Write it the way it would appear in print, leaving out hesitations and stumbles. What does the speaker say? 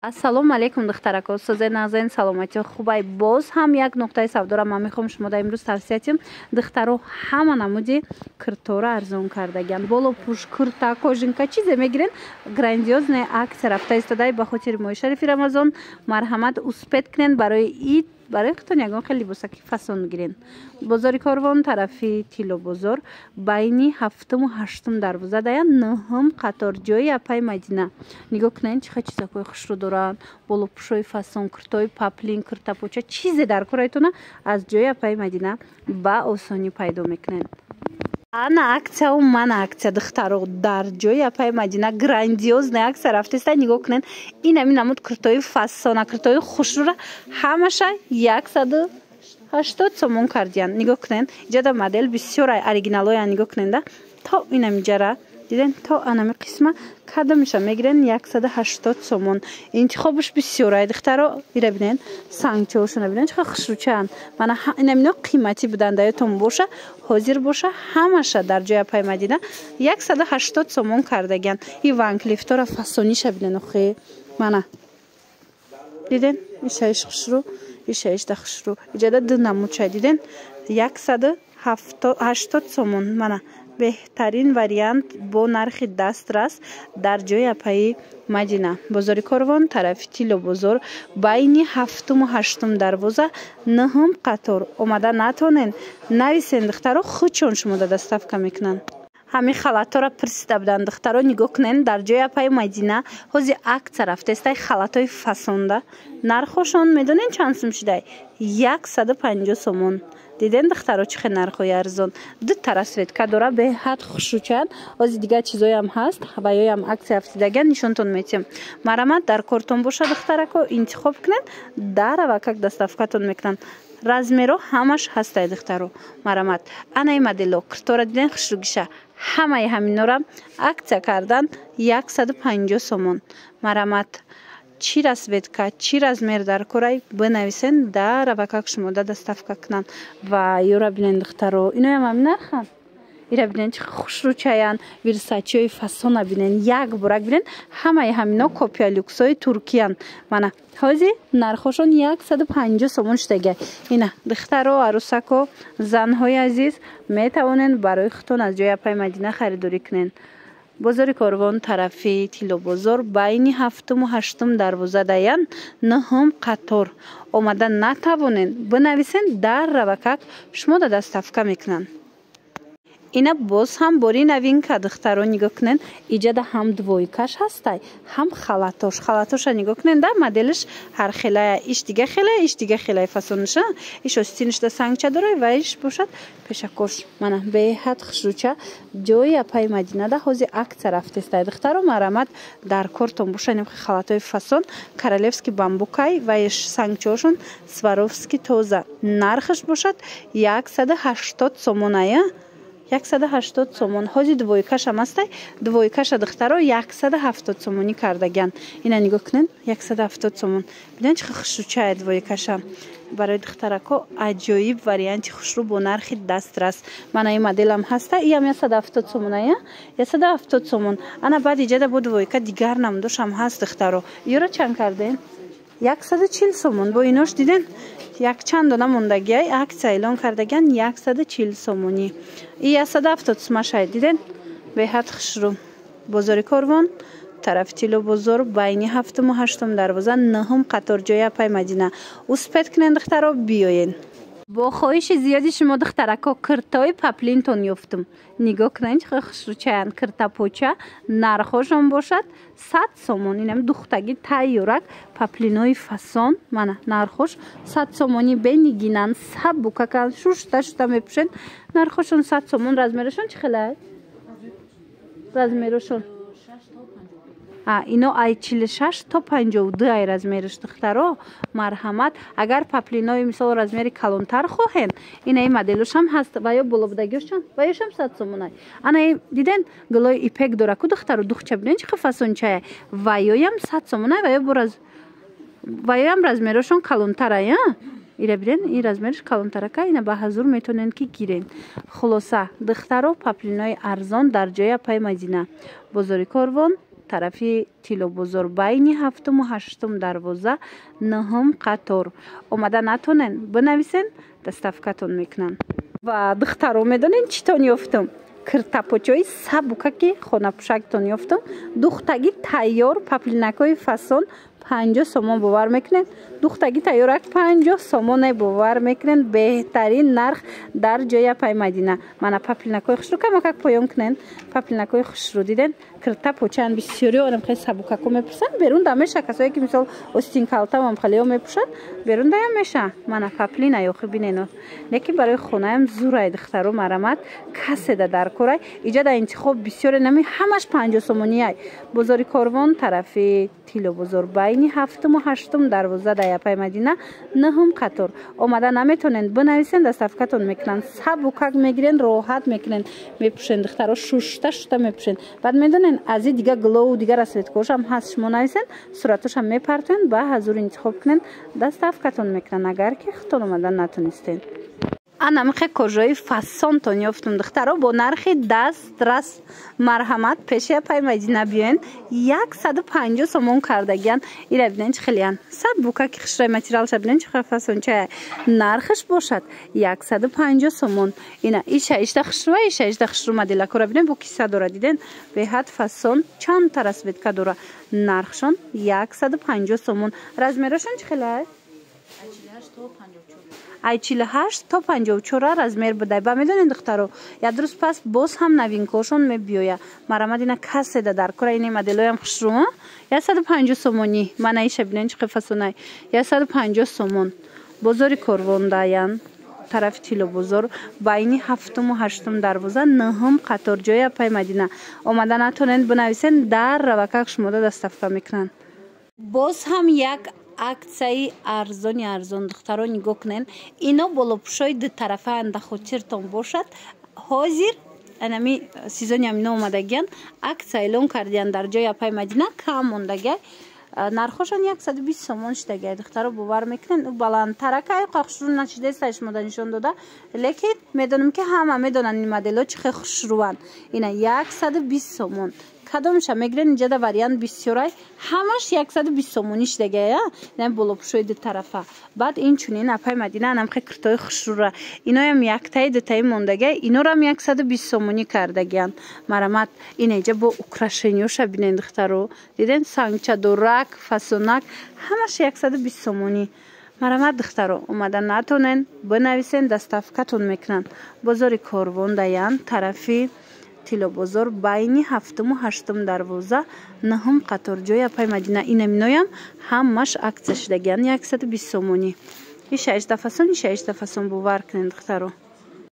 ассалому алейкум духтарако, созаи нағзаин саломати хубай. Боз ҳам як нуқтаи савдора ман мехоҳам шумода имрӯз тавсиятим. Духтаро ҳама намуди киртора арзон кардагианд. Боло пуш, кирта, кожинка чизе мегирен. Грандиозная аксия рафта истодаи ба хотири моҳи шарифи Рамазон. Марҳамат успет кунен барои ид, барои хитон ягон хеле либосаки фасон гирен. Бозори Корвон тарафи Тило бозор байни 7-ум 8-ум дарвоза даян 9-ум қатор ҷои Апай Мадина. Нигоҳ кунед чӣ чизакои хушрӯ доранд. Боло пушои фасон, киртои паплин, киртапоча чизе дар корайтона аз ҷои Апай Мадина ба осонӣ пайдо мекунед. Ана акция у мана акция духтаро дар ҷои Апай Мадина грандиозная акция рафтеста. Нигоҳ кунед ин ҳамин намуд киртои фасона, киртои хушрӯра ҳамаша 180 сомон кардиянд. Нигоҳ кунед иҷода модель бисёр оригиналоянд. Нигоҳ кунед то инамиҷара диден то анами қисма кадамиша мегирен 180 сомон. Интихобш бисёрай духтаро. ира бинед сангчошона бинед чақа хушрӯчаанд. Мана инамино қиматӣ буданд аётон боша ҳозир боша ҳамаша дар ҷои Апай Мадина 180 сомон кардагианд. И ванклифтора фасониша бинен охе мана диден ишаиш хушрӯ ишаиш да хушрӯ иҷода ду намудчай диден 180 сомон. Мана беҳтарин вариант бо нархи дастрас дар ҷои Апаи Мадина. Бозори Корвон тарафи Тило бозор байни 7-ум 8-ум дарвоза 9-ум қатор омада натонен нависен духтаро хучон шумода доставка мекунанд. ҳамин халатора пирсида буданд духтаро. нигоҳ кунед дар ҷои Апай Мадина ҳозир акция рафтестай халатои фасонда нархошон медонен чанд сум шудай 150 сомон. диден духтаро чихе нархои арзон. ду тарасветка дора беҳад хушрӯчанд. ҳозир дигар чизоям ҳаст ва ёям акция рафтидагианд нишонтон метиҳам. марамат дар кортон боша духтарако интихоб кунед дарава как доставкатон мекунанд. размеро ҳамаш ҳастай духтаро. марамат анаи модело киртора диден хушрӯгиша ҳамаи ҳаминора акция кардан 150 сомон. марамат чӣ расветка чӣ размер дар корай бинависен дарава как шумода доставка кунанд. ва ёра бинен духтаро иноям ҳамин нарханд. ира бинен чӣ хушрӯчаянд. вирсачиҳои фасона бинен як борак бинен ҳамаи ҳамино копия люксҳои туркиянд. мана ҳозир нархошон 150 сомон шудагай. ина духтаро арӯсако занҳои азиз метавонанд барои хутон аз ҷои Апай Мадина харидорӣ кунанд. бозори Корвон тарафи Тило бозор байни 7-ум 8-ум дарвоза даян 9-ум қатор омада натавонен бинависен дарава как шумода доставка мекунанд. ина боз ҳам бори новинка духтаро. нигоҳ кунед иҷода ҳам двойкаш ҳастай ҳам халатоша нигоҳ кунед да моделиш ҳар хелая иш дига хелая иш дига хелая фасониша иш остинишда сангча дорай ва иш бошад пешакош. мана беҳад хушрӯча ҷои Апай Мадина да ҳозир акция рафтестай духтаро. марамат дар кортон боша нимхи халатои фасон королевский бамбукай ва иш сангчошон сваровский тоза нархаш бошад 180 сомоная 180 сомон. ҳозир двойкаша мастай двойкаша духтаро 170 сомонӣ кардагианд. ина нигоҳ кунед 170 сомон. бинед чихе хушрӯчая двойкаша. барои духтарако аҷоиб варианти хушрӯ бо нархи дастрас. мана ин моделам ҳаста иам 170 сомоная 170 сомон. ана баъд иҷода бо двойка дигар намудошам ҳаст духтаро. ёра чанд кардем 140 сомон. бо инош диден якчанд дона мондагиай акция эълон кардагианд 140 сомонӣ. и 170 сомашай диден беҳад хушрӯ. бозори Корвон тарафи Тило бозор байни 7-ум 8-ум дарвоза 9-ум қатор ҷои Апай Мадина. успет кунед духтаро биёен. бо хоҳиши зиёди шумо духтарако киртои паплинтон ёфтум. нигоҳ кунед чиқа хушрӯчаянд. киртапоча нархошон бошад 100 сомон. инам духтаги тайёрак паплинои фасон мана нархош 100 сомонӣ бенигинан сабукакан шушта мепӯшен нархошон 100 сомон. размерошон чӣ хелай размерошон ино ай 46 то 52 ай размериш духтаро. марҳамат агар паплинои мисол размери калонтар хоҳен ина ин моделошам ҳаст ва ё болобудагиошчан ва ёшам 100 сомонай. ана диден гулои ипек дора ку духтаро духча бинен чихе фасончая ва ёям 100 сомонай ва ёям размерошон калонтарай. ира бинен ин размериш калонтарака ина ба ҳазур метонен ки гирен. хулоса духтаро паплинои арзон дар ҷои Апай Мадина. бозори Корвон тарафи тилу бузур байни ҳафтуму ҳаштум дарвоза нӯҳум қатор омада натонен бинависен доставкатон мекунанд. Ва духтаро медонен чӣ тон ёфтам? киртапочои сабукаки хонапӯшактон ёфтам. Духтаги тайёр паплинакҳои фасон 50 сомон бовар мекунед. духтаги тайёрак 50 сомоне бовар мекунед. беҳтарин нарх дар ҷои Апай Мадина. Мана паплинакҳои хушрӯ камакак поён кунед. паплинакҳои хушрӯ диден киртапочаан бисёри одам хеле сабукако мепӯшанд. берунда меша касое ки мисол остин калтавам хелео мепӯшанд. берундаям меша. мана паплина ёхи бинено. лекин барои хонаям зурай духтаро марамат каседа дар корай. иҷада интихоб бисёре нами ҳамаш 50 сомонияй. бозори Корвон тарафи тилу бозор байни ҳафтуму ҳаштум дарвоза дар Апай Мадина нӯҳум қатор омада наметонен бинависен доставкатон мекунанд. сабукак мегирен роҳат мекунен мепӯшен духтаро шушта мепӯшен. баъд медонен ази дига глоу дига расветкошам ҳаст шумо нависен суратошам мепартоен ба ҳазур интихоб кунен доставкатон мекунанд агар ки худтон омада натонистен. анамихе кожои фасонтон ёфтум духтаро бо нархи дастрас марҳамат пеши Апай Мадина биёен 150 сомон кардагиян. ира бинен чӣ хелиян сабукаки хушрай материалша бинен чӣ хел фасончая нархаш бошад 150 сомон. ина иша ишта хушрува иша ишта хушру моделакора бинен бо киса дора диден беҳад фасон чанд расветка дора нархшон 150 сомон. размерашон чӣ хелай? ай 48 то 54 размер будай. ба медонен духтаро як рӯз пас боз ҳам новинкошон мебиёя. марамад ина каседа дар кора ини моделоям хушрӯ 150 сомони. мана иша бинен чӣ фасонай 150 сомон. бозори Корвондаян тарафи тилу бозор байни ҳафтуму ҳаштум дарвоза нӯҳум қатор ҷои Апай Мадина омада натонен бинависен дар равакак шумода доставка мекунанд. боз ҳам як аксияи арзон духтаро нигоҳ кунен. ино болопӯшои дутарафа андахотиртон бошад. ҳозир анами сезоням ино омадагиян аксия эълон кардиян дар ҷои Апай Мадина кам мондагай. нархошон 120 сомон шидагай. духтаро бовар мекунен ӯ баландтаракай хушрӯ начидеста шумода нишон дода. лекин медонам ки ҳама медонанд ин моделҳо чӣ хел хушрӯванд. ина 120 сомон. кадомша мегирен инҷада вариант бисёрай ҳамаш 120 сомонӣ шидагая ин болопӯшои дутарафа. баъд инчунин Апай Мадина анамхе куртои хушрӯра иноям яктаи дутаи мондагай инорам 120 сомонӣ кардагиян. марамат ина иҷа бо украшениёша бинен духтаро диден сангчадорак фасонак ҳамаш 120 сомонӣ. марамат духтаро омада натонен бинависен доставкатон мекунанд. бозори Корвондаян тарафи тилу бозор байни ҳафтуму ҳаштум дарвоза нӯҳум қатор ҷои Апай Мадина. ина миноям ҳамаш аксия шидагиян 120 сомонӣ. иша ишта фасон бовар кунед духтаро.